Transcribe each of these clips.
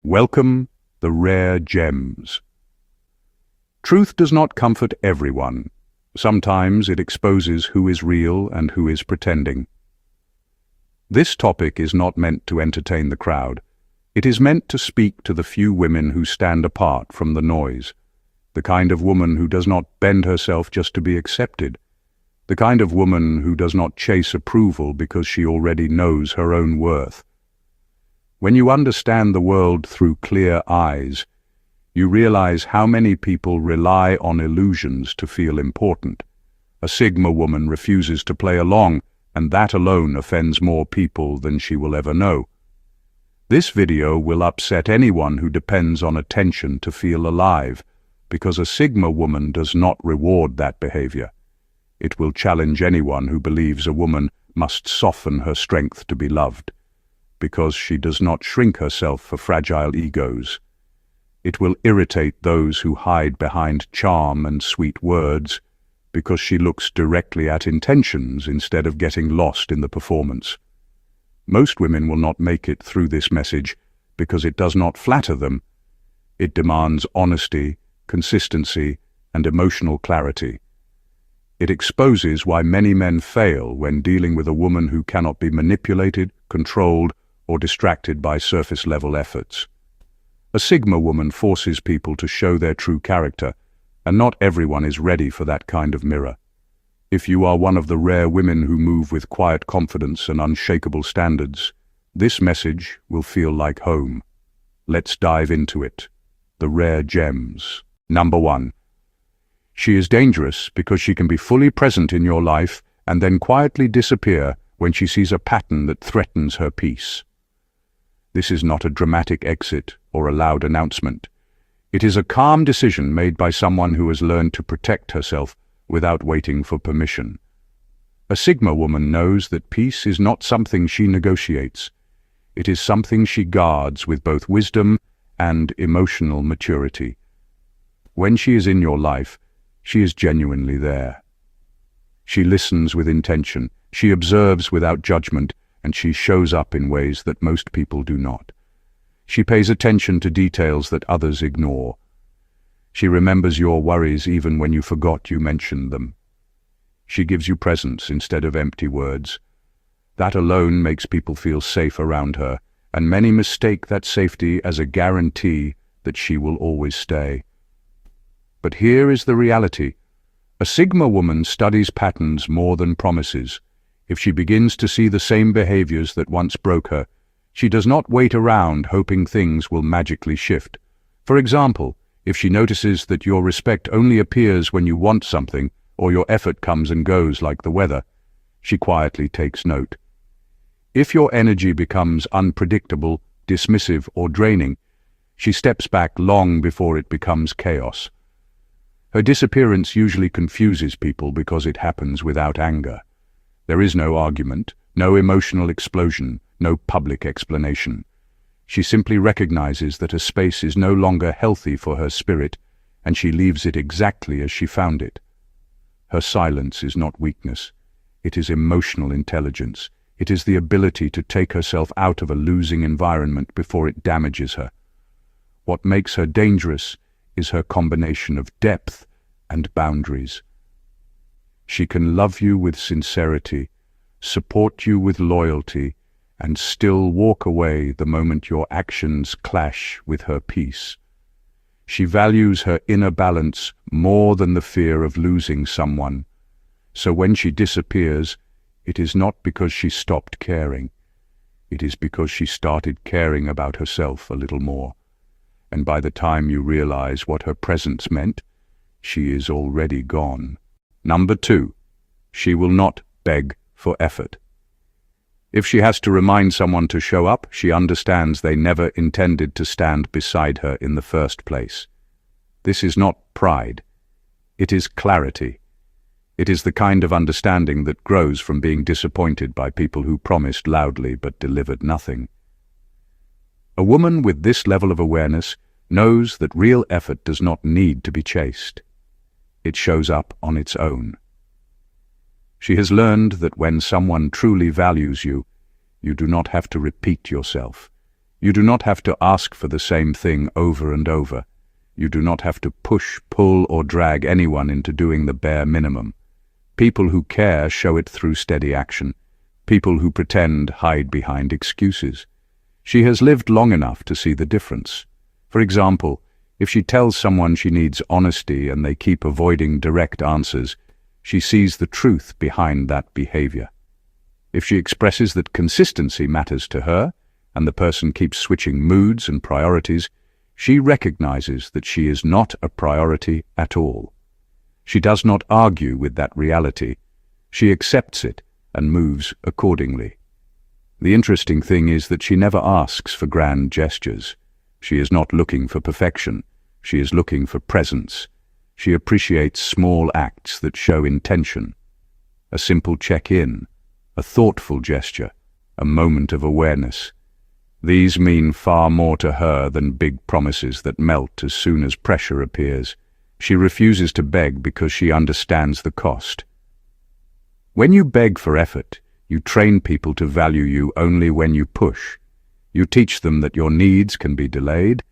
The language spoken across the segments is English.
Welcome, the rare gems. Truth does not comfort everyone. Sometimes it exposes who is real and who is pretending. This topic is not meant to entertain the crowd. It is meant to speak to the few women who stand apart from the noise, the kind of woman who does not bend herself just to be accepted, the kind of woman who does not chase approval because she already knows her own worth. When you understand the world through clear eyes, you realize how many people rely on illusions to feel important. A Sigma woman refuses to play along, and that alone offends more people than she will ever know. This video will upset anyone who depends on attention to feel alive, because a Sigma woman does not reward that behavior. It will challenge anyone who believes a woman must soften her strength to be loved, because she does not shrink herself for fragile egos. It will irritate those who hide behind charm and sweet words, because she looks directly at intentions instead of getting lost in the performance. Most women will not make it through this message because it does not flatter them. It demands honesty, consistency, and emotional clarity. It exposes why many men fail when dealing with a woman who cannot be manipulated, controlled, or distracted by surface-level efforts. A Sigma woman forces people to show their true character, and not everyone is ready for that kind of mirror. If you are one of the rare women who move with quiet confidence and unshakable standards, this message will feel like home. Let's dive into it. The rare gems. Number 1. She is dangerous because she can be fully present in your life and then quietly disappear when she sees a pattern that threatens her peace. This is not a dramatic exit or a loud announcement. It is a calm decision made by someone who has learned to protect herself without waiting for permission. A Sigma woman knows that peace is not something she negotiates. It is something she guards with both wisdom and emotional maturity. When she is in your life, she is genuinely there. She listens with intention, she observes without judgment, and she shows up in ways that most people do not. She pays attention to details that others ignore. She remembers your worries even when you forgot you mentioned them. She gives you presence instead of empty words. That alone makes people feel safe around her, and many mistake that safety as a guarantee that she will always stay. But here is the reality. A Sigma woman studies patterns more than promises. If she begins to see the same behaviors that once broke her, she does not wait around hoping things will magically shift. For example, if she notices that your respect only appears when you want something, or your effort comes and goes like the weather, she quietly takes note. If your energy becomes unpredictable, dismissive, or draining, she steps back long before it becomes chaos. Her disappearance usually confuses people because it happens without anger. There is no argument, no emotional explosion, no public explanation. She simply recognizes that a space is no longer healthy for her spirit, and she leaves it exactly as she found it. Her silence is not weakness. It is emotional intelligence. It is the ability to take herself out of a losing environment before it damages her. What makes her dangerous is her combination of depth and boundaries. She can love you with sincerity, support you with loyalty, and still walk away the moment your actions clash with her peace. She values her inner balance more than the fear of losing someone. So when she disappears, it is not because she stopped caring. It is because she started caring about herself a little more. And by the time you realize what her presence meant, she is already gone. Number 2. She will not beg for effort. If she has to remind someone to show up, she understands they never intended to stand beside her in the first place. This is not pride. It is clarity. It is the kind of understanding that grows from being disappointed by people who promised loudly but delivered nothing. A woman with this level of awareness knows that real effort does not need to be chased. It shows up on its own. She has learned that when someone truly values you, you do not have to repeat yourself. You do not have to ask for the same thing over and over. You do not have to push, pull, or drag anyone into doing the bare minimum. People who care show it through steady action. People who pretend hide behind excuses. She has lived long enough to see the difference. For example, if she tells someone she needs honesty and they keep avoiding direct answers, she sees the truth behind that behavior. If she expresses that consistency matters to her, and the person keeps switching moods and priorities, she recognizes that she is not a priority at all. She does not argue with that reality. She accepts it and moves accordingly. The interesting thing is that she never asks for grand gestures. She is not looking for perfection. She is looking for presence. She appreciates small acts that show intention. A simple check-in, a thoughtful gesture, a moment of awareness. These mean far more to her than big promises that melt as soon as pressure appears. She refuses to beg because she understands the cost. When you beg for effort, you train people to value you only when you push. You teach them that your needs can be delayed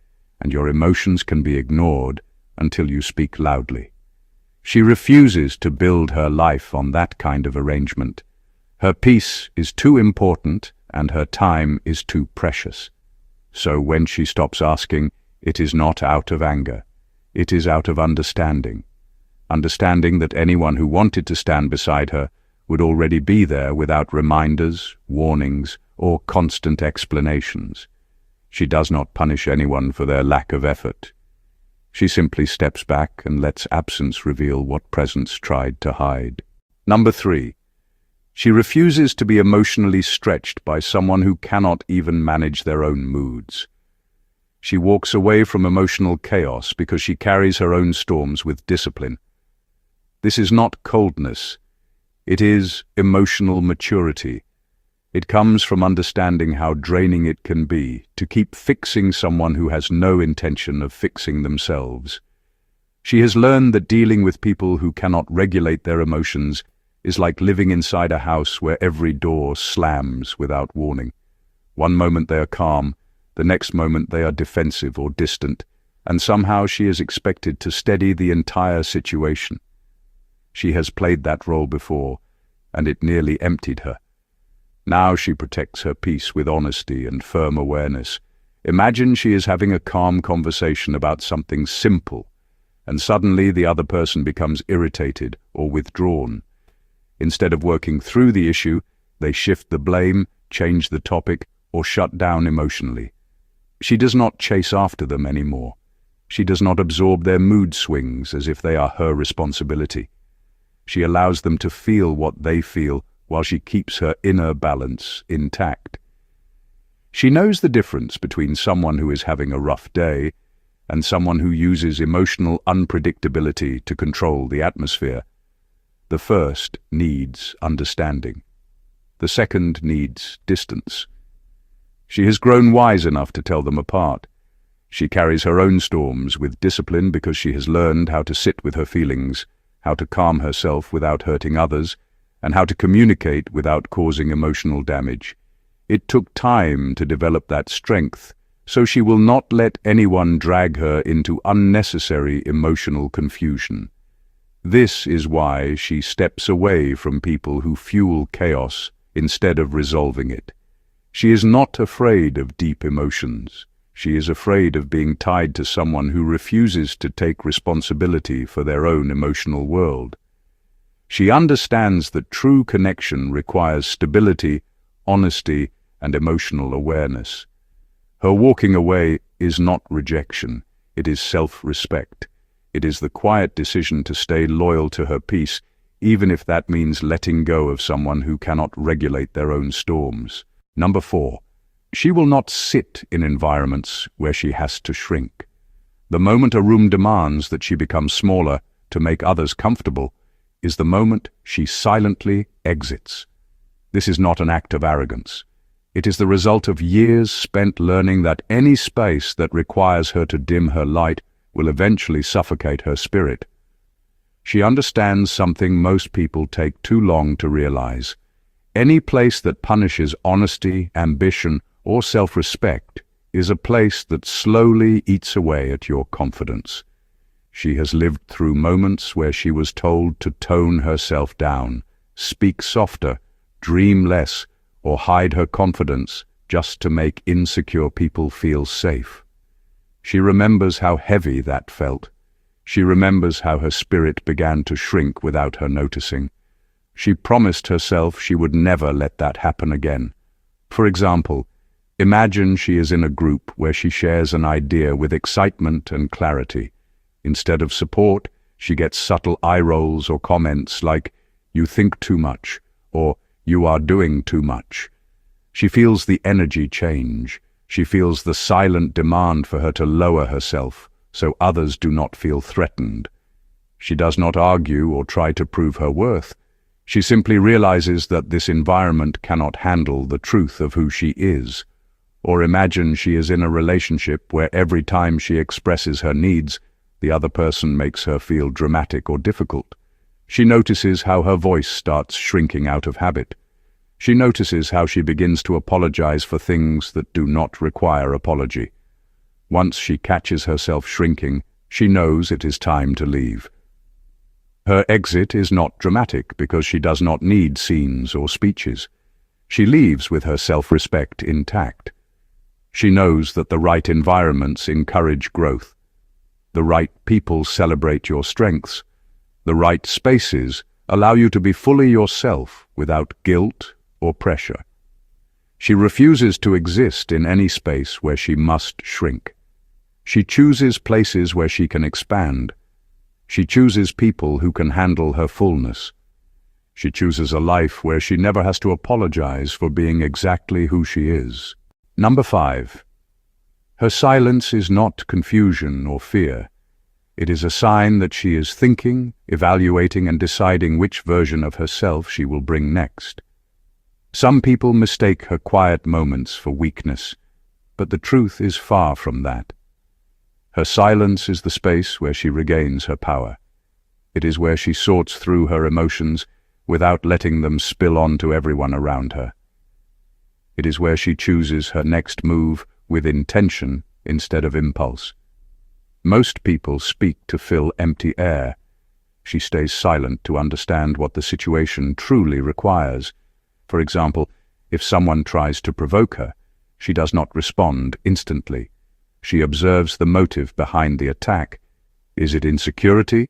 and your emotions can be ignored until you speak loudly. She refuses to build her life on that kind of arrangement. Her peace is too important and her time is too precious. So when she stops asking, it is not out of anger. It is out of understanding. Understanding that anyone who wanted to stand beside her would already be there without reminders, warnings, or constant explanations. She does not punish anyone for their lack of effort. She simply steps back and lets absence reveal what presence tried to hide. Number 3. She refuses to be emotionally stretched by someone who cannot even manage their own moods. She walks away from emotional chaos because she carries her own storms with discipline. This is not coldness. It is emotional maturity. It comes from understanding how draining it can be to keep fixing someone who has no intention of fixing themselves. She has learned that dealing with people who cannot regulate their emotions is like living inside a house where every door slams without warning. One moment they are calm, the next moment they are defensive or distant, and somehow she is expected to steady the entire situation. She has played that role before, and it nearly emptied her. Now she protects her peace with honesty and firm awareness. Imagine she is having a calm conversation about something simple, and suddenly the other person becomes irritated or withdrawn. Instead of working through the issue, they shift the blame, change the topic, or shut down emotionally. She does not chase after them anymore. She does not absorb their mood swings as if they are her responsibility. She allows them to feel what they feel while she keeps her inner balance intact. She knows the difference between someone who is having a rough day and someone who uses emotional unpredictability to control the atmosphere. The first needs understanding. The second needs distance. She has grown wise enough to tell them apart. She carries her own storms with discipline because she has learned how to sit with her feelings, how to calm herself without hurting others, and how to communicate without causing emotional damage. It took time to develop that strength, so she will not let anyone drag her into unnecessary emotional confusion. This is why she steps away from people who fuel chaos instead of resolving it. She is not afraid of deep emotions. She is afraid of being tied to someone who refuses to take responsibility for their own emotional world. She understands that true connection requires stability, honesty, and emotional awareness. Her walking away is not rejection, it is self-respect. It is the quiet decision to stay loyal to her peace, even if that means letting go of someone who cannot regulate their own storms. Number 4. She will not sit in environments where she has to shrink. The moment a room demands that she become smaller to make others comfortable is the moment she silently exits. This is not an act of arrogance. It is the result of years spent learning that any space that requires her to dim her light will eventually suffocate her spirit. She understands something most people take too long to realize. Any place that punishes honesty, ambition, or self-respect is a place that slowly eats away at your confidence. She has lived through moments where she was told to tone herself down, speak softer, dream less, or hide her confidence just to make insecure people feel safe. She remembers how heavy that felt. She remembers how her spirit began to shrink without her noticing. She promised herself she would never let that happen again. For example, imagine she is in a group where she shares an idea with excitement and clarity. Instead of support, she gets subtle eye rolls or comments like, "You think too much," or "You are doing too much." She feels the energy change. She feels the silent demand for her to lower herself, so others do not feel threatened. She does not argue or try to prove her worth. She simply realizes that this environment cannot handle the truth of who she is. Or imagine she is in a relationship where every time she expresses her needs, the other person makes her feel dramatic or difficult. She notices how her voice starts shrinking out of habit. She notices how she begins to apologize for things that do not require apology. Once she catches herself shrinking, she knows it is time to leave. Her exit is not dramatic because she does not need scenes or speeches. She leaves with her self-respect intact. She knows that the right environments encourage growth. The right people celebrate your strengths. The right spaces allow you to be fully yourself without guilt or pressure. She refuses to exist in any space where she must shrink. She chooses places where she can expand. She chooses people who can handle her fullness. She chooses a life where she never has to apologize for being exactly who she is. Number 5. Her silence is not confusion or fear. It is a sign that she is thinking, evaluating, and deciding which version of herself she will bring next. Some people mistake her quiet moments for weakness, but the truth is far from that. Her silence is the space where she regains her power. It is where she sorts through her emotions without letting them spill onto everyone around her. It is where she chooses her next move with intention instead of impulse. Most people speak to fill empty air. She stays silent to understand what the situation truly requires. For example, if someone tries to provoke her, she does not respond instantly. She observes the motive behind the attack. Is it insecurity?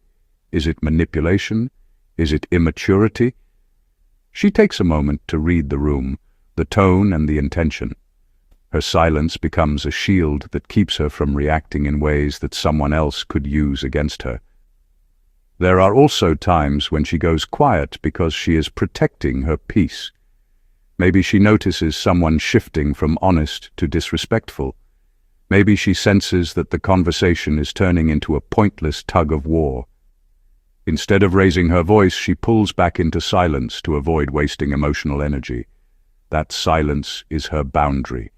Is it manipulation? Is it immaturity? She takes a moment to read the room, the tone and the intention. Her silence becomes a shield that keeps her from reacting in ways that someone else could use against her. There are also times when she goes quiet because she is protecting her peace. Maybe she notices someone shifting from honest to disrespectful. Maybe she senses that the conversation is turning into a pointless tug of war. Instead of raising her voice, she pulls back into silence to avoid wasting emotional energy. That silence is her boundary.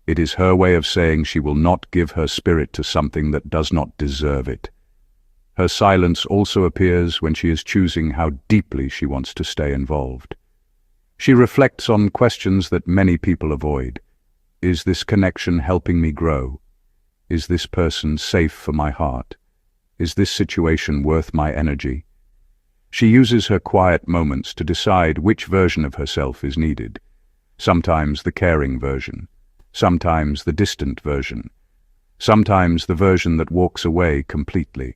It is her way of saying she will not give her spirit to something that does not deserve it. Her silence also appears when she is choosing how deeply she wants to stay involved. She reflects on questions that many people avoid. Is this connection helping me grow? Is this person safe for my heart? Is this situation worth my energy? She uses her quiet moments to decide which version of herself is needed. Sometimes the caring version, sometimes the distant version, sometimes the version that walks away completely.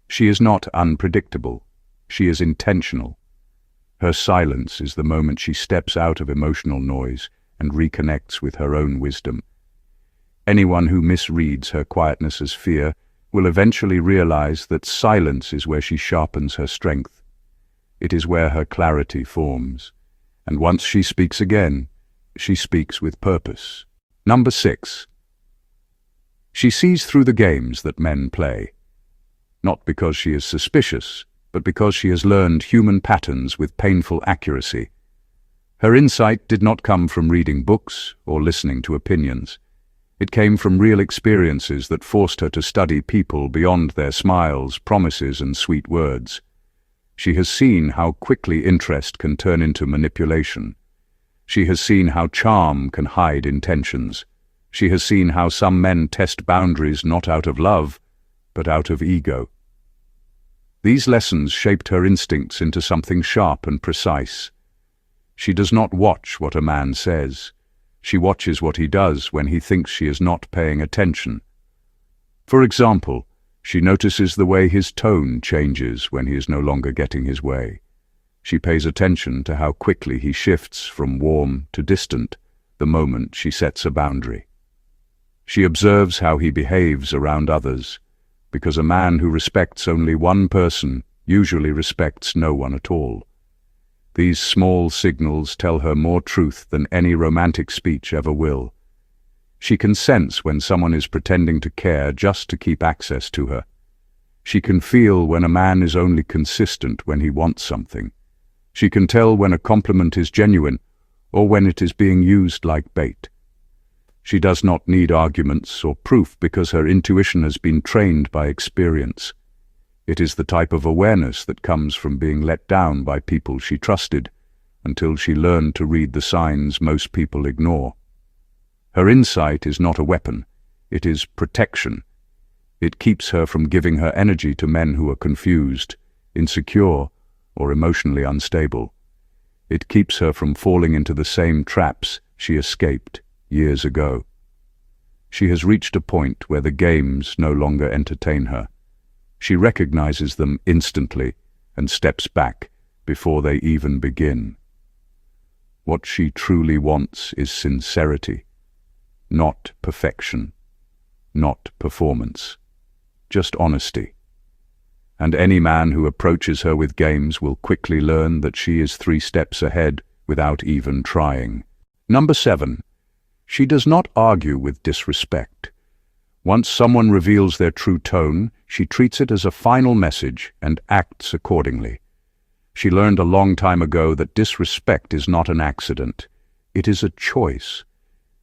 She is not unpredictable. She is intentional. Her silence is the moment she steps out of emotional noise and reconnects with her own wisdom. Anyone who misreads her quietness as fear will eventually realize that silence is where she sharpens her strength. It is where her clarity forms. And once she speaks again, she speaks with purpose. Number 6. She sees through the games that men play. Not because she is suspicious, but because she has learned human patterns with painful accuracy. Her insight did not come from reading books or listening to opinions. It came from real experiences that forced her to study people beyond their smiles, promises, and sweet words. She has seen how quickly interest can turn into manipulation. She has seen how charm can hide intentions. She has seen how some men test boundaries not out of love, but out of ego. These lessons shaped her instincts into something sharp and precise. She does not watch what a man says. She watches what he does when he thinks she is not paying attention. For example, she notices the way his tone changes when he is no longer getting his way. She pays attention to how quickly he shifts from warm to distant the moment she sets a boundary. She observes how he behaves around others, because a man who respects only one person usually respects no one at all. These small signals tell her more truth than any romantic speech ever will. She can sense when someone is pretending to care just to keep access to her. She can feel when a man is only consistent when he wants something. She can tell when a compliment is genuine or when it is being used like bait. She does not need arguments or proof because her intuition has been trained by experience. It is the type of awareness that comes from being let down by people she trusted until she learned to read the signs most people ignore. Her insight is not a weapon, it is protection. It keeps her from giving her energy to men who are confused, insecure, or emotionally unstable. It keeps her from falling into the same traps she escaped years ago. She has reached a point where the games no longer entertain her. She recognizes them instantly and steps back before they even begin. What she truly wants is sincerity, not perfection, not performance, just honesty. And any man who approaches her with games will quickly learn that she is 3 steps ahead without even trying. Number 7. She does not argue with disrespect. Once someone reveals their true tone, she treats it as a final message and acts accordingly. She learned a long time ago that disrespect is not an accident. It is a choice.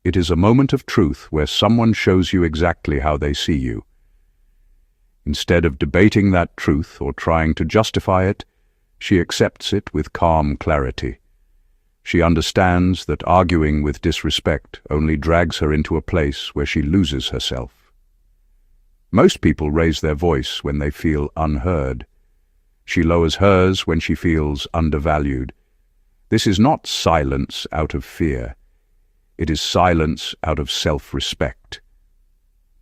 It is a moment of truth where someone shows you exactly how they see you. Instead of debating that truth or trying to justify it, she accepts it with calm clarity. She understands that arguing with disrespect only drags her into a place where she loses herself. Most people raise their voice when they feel unheard. She lowers hers when she feels undervalued. This is not silence out of fear. It is silence out of self-respect.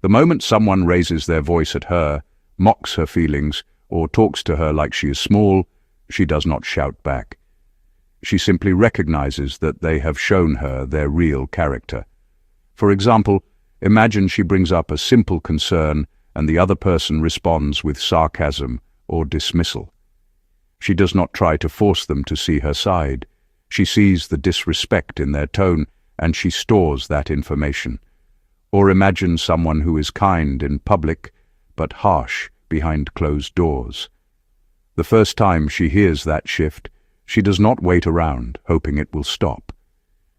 The moment someone raises their voice at her, mocks her feelings, or talks to her like she is small, she does not shout back. She simply recognizes that they have shown her their real character. For example, imagine she brings up a simple concern and the other person responds with sarcasm or dismissal. She does not try to force them to see her side. She sees the disrespect in their tone and she stores that information. Or imagine someone who is kind in public but harsh behind closed doors. The first time she hears that shift, she does not wait around, hoping it will stop.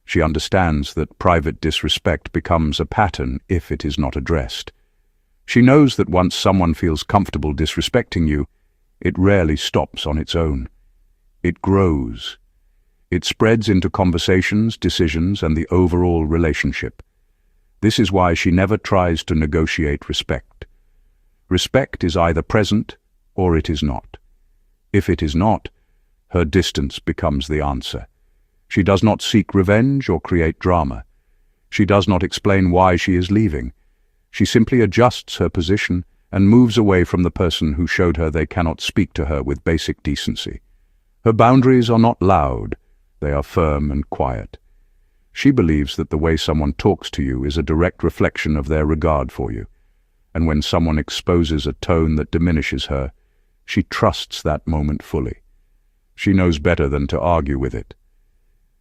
She understands that private disrespect becomes a pattern if it is not addressed. She knows that once someone feels comfortable disrespecting you, it rarely stops on its own. It grows. It spreads into conversations, decisions, and the overall relationship. This is why she never tries to negotiate respect. Respect is either present or it is not. If it is not, her distance becomes the answer. She does not seek revenge or create drama. She does not explain why she is leaving. She simply adjusts her position and moves away from the person who showed her they cannot speak to her with basic decency. Her boundaries are not loud, they are firm and quiet. She believes that the way someone talks to you is a direct reflection of their regard for you, and when someone exposes a tone that diminishes her, she trusts that moment fully. She knows better than to argue with it.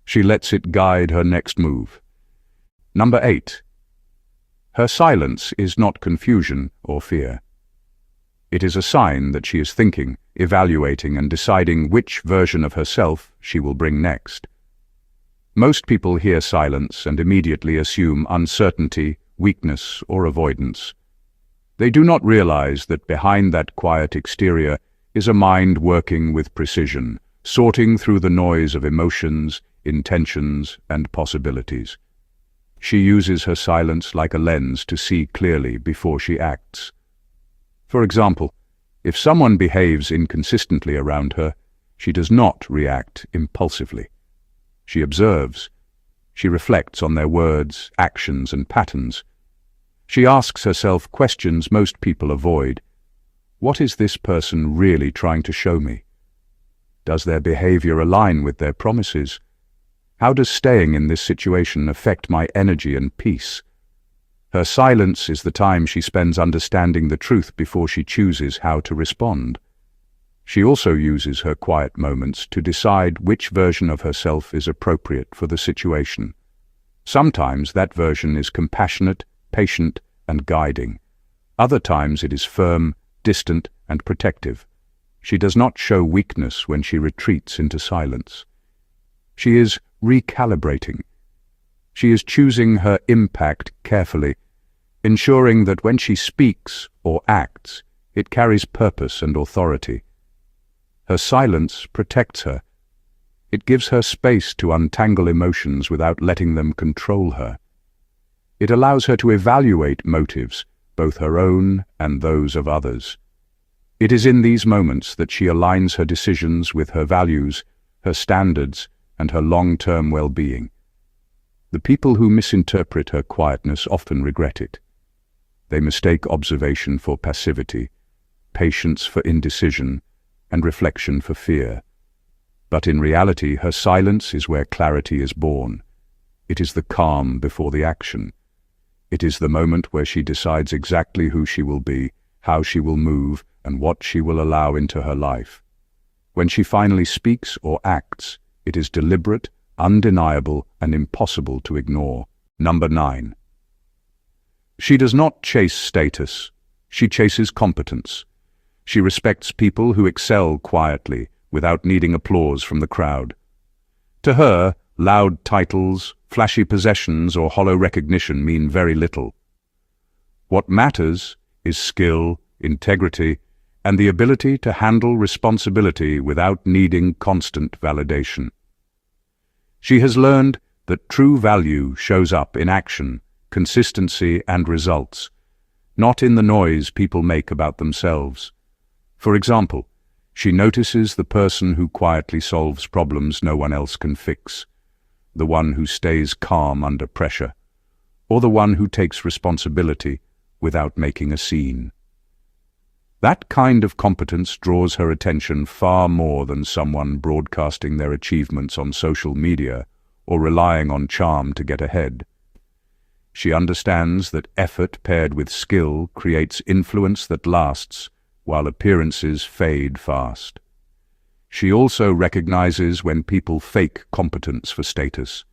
She lets it guide her next move. Number 8. Her silence is not confusion or fear. It is a sign that she is thinking, evaluating, and deciding which version of herself she will bring next. Most people hear silence and immediately assume uncertainty, weakness, or avoidance. They do not realize that behind that quiet exterior is a mind working with precision, sorting through the noise of emotions, intentions, and possibilities. She uses her silence like a lens to see clearly before she acts. For example, if someone behaves inconsistently around her, she does not react impulsively. She observes. She reflects on their words, actions, and patterns. She asks herself questions most people avoid. What is this person really trying to show me? Does their behavior align with their promises? How does staying in this situation affect my energy and peace? Her silence is the time she spends understanding the truth before she chooses how to respond. She also uses her quiet moments to decide which version of herself is appropriate for the situation. Sometimes that version is compassionate, patient, and guiding. Other times it is firm, distant, and protective. She does not show weakness when she retreats into silence. She is recalibrating. She is choosing her impact carefully, ensuring that when she speaks or acts, it carries purpose and authority. Her silence protects her. It gives her space to untangle emotions without letting them control her. It allows her to evaluate motives, both her own and those of others. It is in these moments that she aligns her decisions with her values, her standards, and her long-term well-being. The people who misinterpret her quietness often regret it. They mistake observation for passivity, patience for indecision, and reflection for fear. But in reality, her silence is where clarity is born. It is the calm before the action. It is the moment where she decides exactly who she will be, how she will move, and what she will allow into her life. When she finally speaks or acts, it is deliberate, undeniable, and impossible to ignore. Number 9. She does not chase status. She chases competence. She respects people who excel quietly, without needing applause from the crowd. To her, loud titles, flashy possessions, or hollow recognition mean very little. What matters is skill, integrity, and the ability to handle responsibility without needing constant validation. She has learned that true value shows up in action, consistency, and results, not in the noise people make about themselves. For example, she notices the person who quietly solves problems no one else can fix, the one who stays calm under pressure, or the one who takes responsibility without making a scene. That kind of competence draws her attention far more than someone broadcasting their achievements on social media or relying on charm to get ahead. She understands that effort paired with skill creates influence that lasts, while appearances fade fast. She also recognizes when people fake competence for status.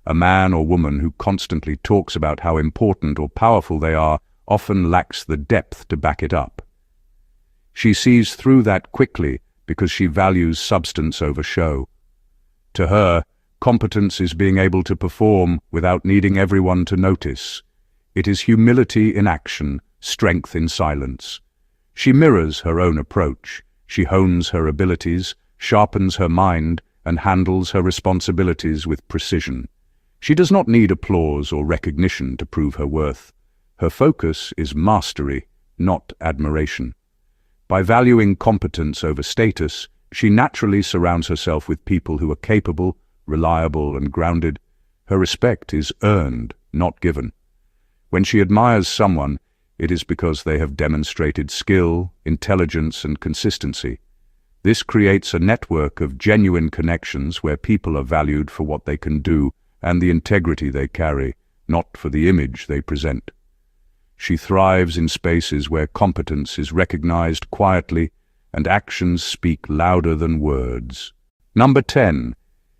A man or woman who constantly talks about how important or powerful they are often lacks the depth to back it up. She sees through that quickly because she values substance over show. To her, competence is being able to perform without needing everyone to notice. It is humility in action, strength in silence. She mirrors her own approach. She hones her abilities, sharpens her mind, and handles her responsibilities with precision. She does not need applause or recognition to prove her worth. Her focus is mastery, not admiration. By valuing competence over status, she naturally surrounds herself with people who are capable, reliable, and grounded. Her respect is earned, not given. When she admires someone, it is because they have demonstrated skill, intelligence, and consistency. This creates a network of genuine connections where people are valued for what they can do and the integrity they carry, not for the image they present. She thrives in spaces where competence is recognized quietly and actions speak louder than words. Number 10.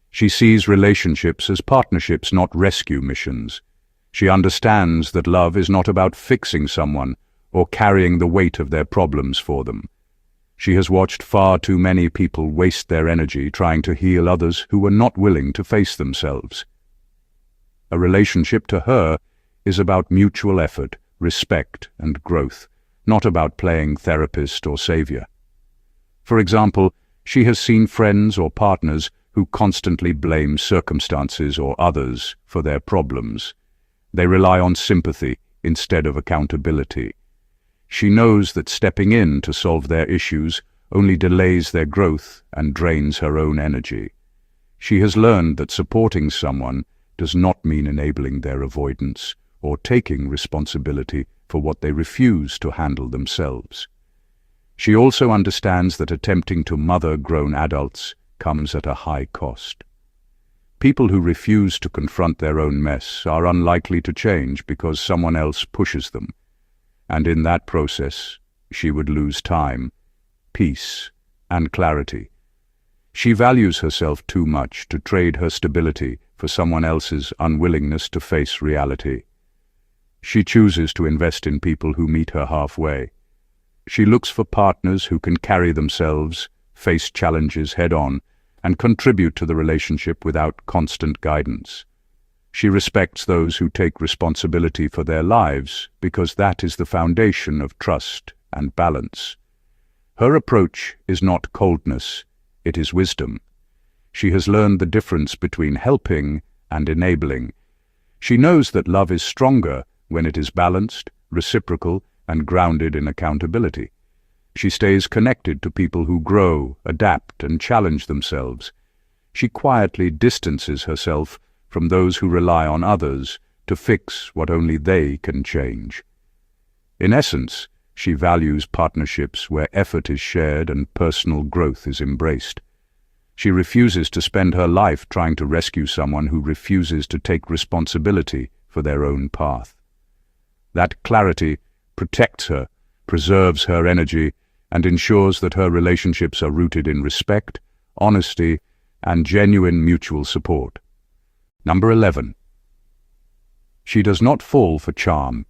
She sees relationships as partnerships, not rescue missions. She understands that love is not about fixing someone or carrying the weight of their problems for them. She has watched far too many people waste their energy trying to heal others who were not willing to face themselves. A relationship to her is about mutual effort, respect, and growth, not about playing therapist or savior. For example, she has seen friends or partners who constantly blame circumstances or others for their problems. They rely on sympathy instead of accountability. She knows that stepping in to solve their issues only delays their growth and drains her own energy. She has learned that supporting someone does not mean enabling their avoidance or taking responsibility for what they refuse to handle themselves. She also understands that attempting to mother grown adults comes at a high cost. People who refuse to confront their own mess are unlikely to change because someone else pushes them, and in that process, she would lose time, peace, and clarity. She values herself too much to trade her stability for someone else's unwillingness to face reality. She chooses to invest in people who meet her halfway. She looks for partners who can carry themselves, face challenges head-on, and contribute to the relationship without constant guidance. She respects those who take responsibility for their lives because that is the foundation of trust and balance. Her approach is not coldness, it is wisdom. She has learned the difference between helping and enabling. She knows that love is stronger when it is balanced, reciprocal, and grounded in accountability. She stays connected to people who grow, adapt, and challenge themselves. She quietly distances herself from those who rely on others to fix what only they can change. In essence, she values partnerships where effort is shared and personal growth is embraced. She refuses to spend her life trying to rescue someone who refuses to take responsibility for their own path. That clarity protects her, preserves her energy, and ensures that her relationships are rooted in respect, honesty, and genuine mutual support. Number 11. She does not fall for charm.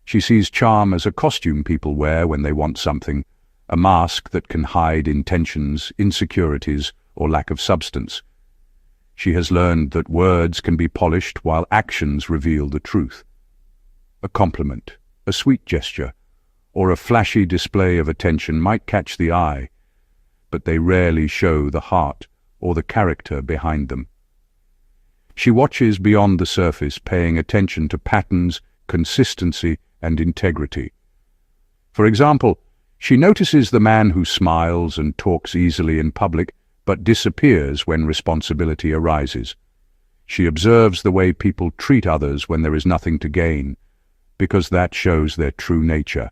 She sees charm as a costume people wear when they want something, a mask that can hide intentions, insecurities, or lack of substance. She has learned that words can be polished while actions reveal the truth. A compliment, a sweet gesture, or a flashy display of attention might catch the eye, but they rarely show the heart or the character behind them. She watches beyond the surface, paying attention to patterns, consistency, and integrity. For example, she notices the man who smiles and talks easily in public, but disappears when responsibility arises. She observes the way people treat others when there is nothing to gain, because that shows their true nature.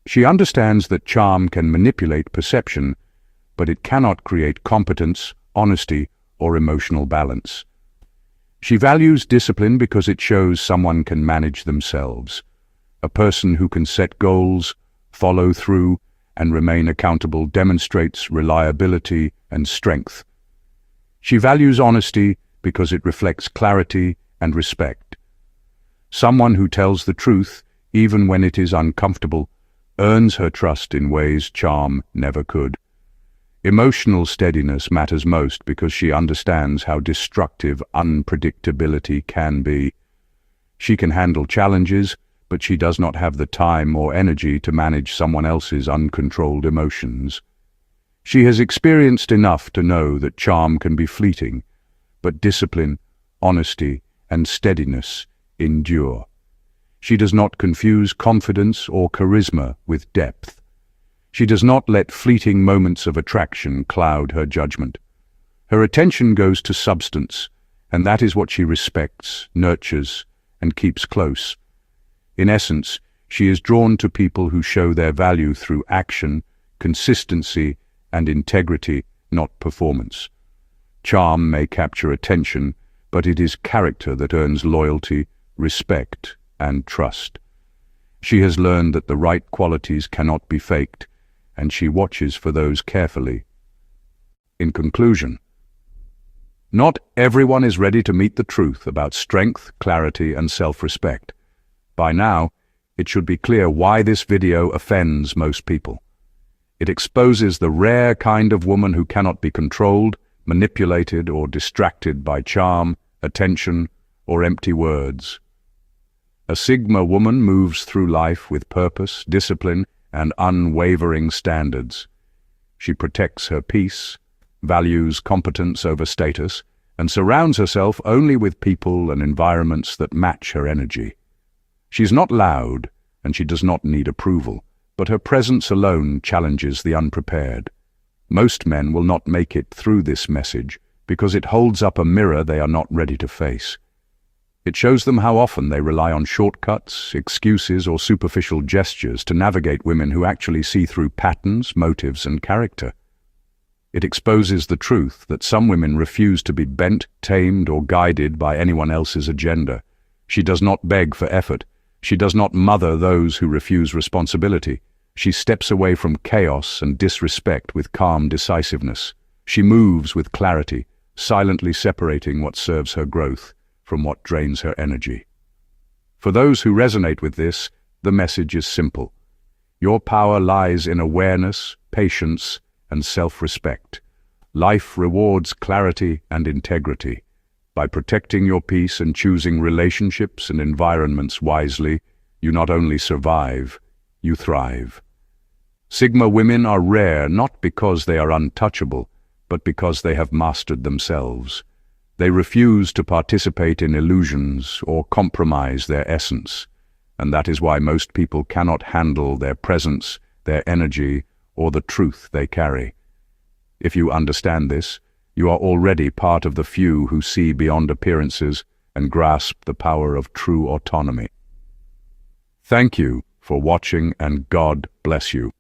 She understands that charm can manipulate perception, but it cannot create competence, honesty, or emotional balance. She values discipline because it shows someone can manage themselves. A person who can set goals, follow through, and remain accountable demonstrates reliability and strength. She values honesty because it reflects clarity and respect. Someone who tells the truth, even when it is uncomfortable, earns her trust in ways charm never could. Emotional steadiness matters most because she understands how destructive unpredictability can be. She can handle challenges, but she does not have the time or energy to manage someone else's uncontrolled emotions. She has experienced enough to know that charm can be fleeting, but discipline, honesty, and steadiness endure. She does not confuse confidence or charisma with depth. She does not let fleeting moments of attraction cloud her judgment. Her attention goes to substance, and that is what she respects, nurtures, and keeps close. In essence, she is drawn to people who show their value through action, consistency, and integrity, not performance. Charm may capture attention, but it is character that earns loyalty, respect, and trust. She has learned that the right qualities cannot be faked, and she watches for those carefully. In conclusion, not everyone is ready to meet the truth about strength, clarity, and self-respect. By now, it should be clear why this video offends most people. It exposes the rare kind of woman who cannot be controlled, manipulated, or distracted by charm, attention, or empty words. A Sigma woman moves through life with purpose, discipline, and unwavering standards. She protects her peace, values competence over status, and surrounds herself only with people and environments that match her energy. She's not loud, and she does not need approval, but her presence alone challenges the unprepared. Most men will not make it through this message because it holds up a mirror they are not ready to face. It shows them how often they rely on shortcuts, excuses, or superficial gestures to navigate women who actually see through patterns, motives, and character. It exposes the truth that some women refuse to be bent, tamed, or guided by anyone else's agenda. She does not beg for effort. She does not mother those who refuse responsibility. She steps away from chaos and disrespect with calm decisiveness. She moves with clarity, silently separating what serves her growth from what drains her energy. For those who resonate with this, the message is simple. Your power lies in awareness, patience, and self-respect. Life rewards clarity and integrity. By protecting your peace and choosing relationships and environments wisely, you not only survive, you thrive. Sigma women are rare not because they are untouchable, but because they have mastered themselves. They refuse to participate in illusions or compromise their essence, and that is why most people cannot handle their presence, their energy, or the truth they carry. If you understand this, you are already part of the few who see beyond appearances and grasp the power of true autonomy. Thank you for watching, and God bless you.